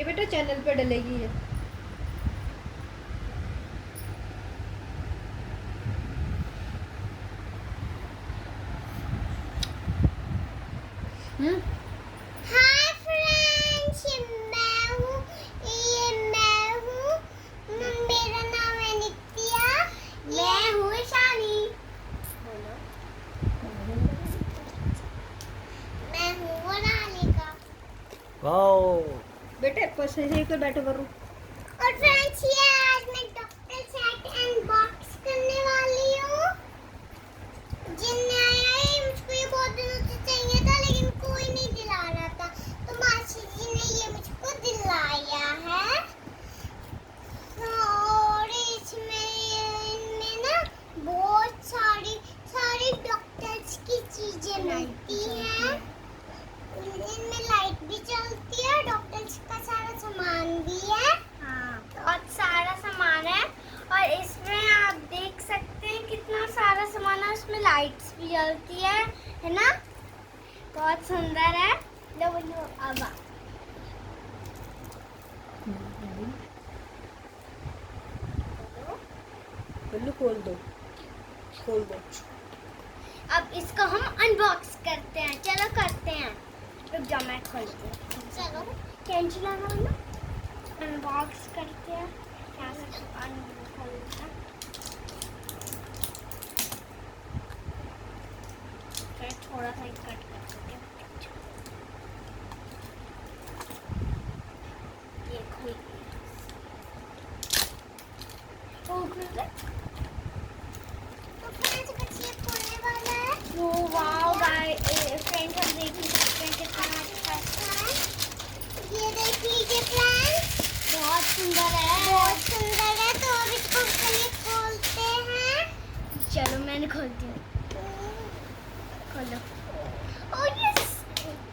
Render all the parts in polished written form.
ये बेटा चैनल पे डलेगी ये। हाय फ्रेंड्स, मैं हूँ, मेरा नाम है नित्या। मैं हूँ शानी। मैं हूँ वनालिका। वाओ बेटे सही कर बैठो करो। और फ्रेंड्स, ये आज मैं डॉक्टर सेट अनबॉक्स करने वाली हूँ। जिनने आया है, मुझको ये बहुत दिनों से चाहिए था लेकिन कोई नहीं दिला रहा था, तो मासी जी ने ये मुझको दिलाया है। और इनमें ना बहुत सारी डॉक्टर्स की चीजें मिलती हैं। इनमें लाइट भी चलती है, डॉक्टर्स का सारा सामान भी है। हाँ, बहुत सारा सामान है। और इसमें आप देख सकते हैं कितना सारा सामान है, उसमें लाइट्स भी जलती है ना। बहुत सुंदर है। लो अब बल्लू खोल दो। अब इसको हम अनबॉक्स करते हैं। चलो करते हैं। रुक जाओ, मैं खोलती हूँ। चलो टेंशन ना लो, अनबॉक्स करते हैं। क्या खोलते हैं। थोड़ा सा कट कर देते हैं। ये खुल गया। तो फ्रेंड्स, बच्चे खोलने वाला है। ओ वाओ गाइस, फ्रेंड्स हम देख ही सकते हैं कितना अच्छा है। ये देख लीजिए फ्रेंड्स, बहुत सुंदर है। तो अब इसको चलिए खोलते हैं। चलो मैंने खोलती हूँ। खोलो। ओह यस,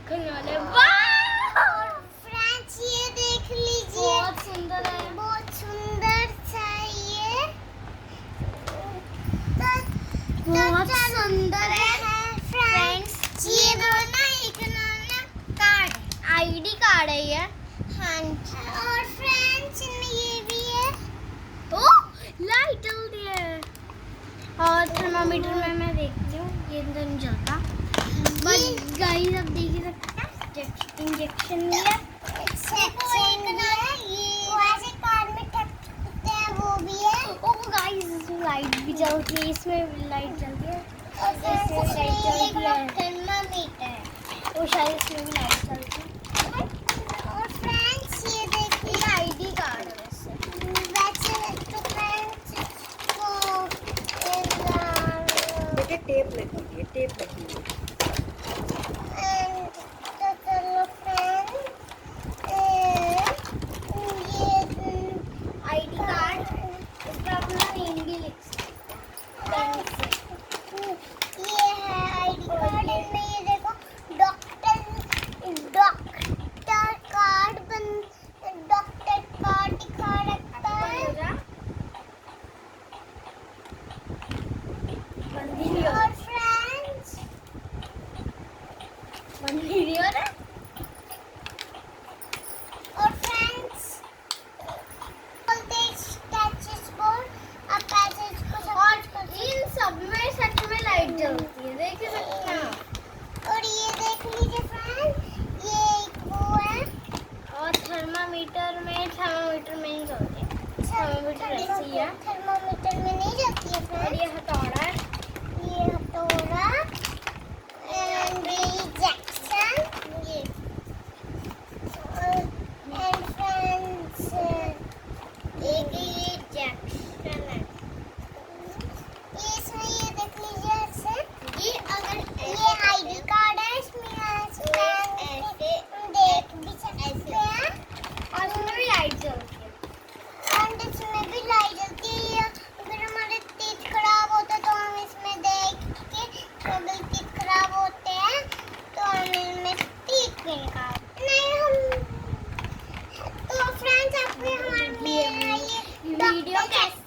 खुलने वाला है। वाह फ्रेंड्स, ये देख लीजिए, बहुत सुंदर है। बहुत सुंदर सा ये बहुत सुंदर है फ्रेंड्स। ये ना एक ना कार्ड, आईडी कार्ड है ये। हाँ, और फ्रेंड्स इनमें ये भी है। ओह लाइट जल रही है। और थर्मामीटर में मैं देखती हूँ, ये नहीं जलता। बट गाइस आप देख ही सकते हैं, इंजेक्शन भी है। लाइट भी जलती है, इसमें लाइट जलती है। थर्मामीटर, वो शायद इसमें भी लाइट जलती है। और फ्रेंड्स ये देखिए, आईडी कार्ड है वैसे तो फ्रेंड्स बेटे टेप लगी है, टेप लगी है। आईडी कार्ड, इस पर अपना नेम भी लिख सकते हैं। ये है आईडी कार्ड। इनमें ये देखो डॉक्टर कार्ड दिखा रखा है। और फ्रेंड्स इन सब में सच में लाइट जलती है, देख सकते हैं। और ये देख लीजिए फ्रेंड, ये एक वो है। और थर्मामीटर में नहीं जलती है, थर्मामीटर ऐसे ही है। थर्मामीटर में नहीं जलती है फ्रेंड। और ये हथौड़ा है, ये हथौड़ा एंड इंजेक्शन, ये एंड फ्रेंड्स एक ये इंजेक्शन है। इसमें ये देख लीजिए ऐसे, ये अगर ये आईडी कार्ड है, इसमें ऐसे देख भी सकते हैं। और इसमें भी लाइट जलती है, और इसमें भी लाइट जलती है। अगर हमारे तेज खराब होता है तो हम इसमें देख के, अगर तेज खराब होते हैं तो हम इनमें टीक भी नहीं हम। तो फ्रेंड्स, आपको हमारे ये वीडियो कैसे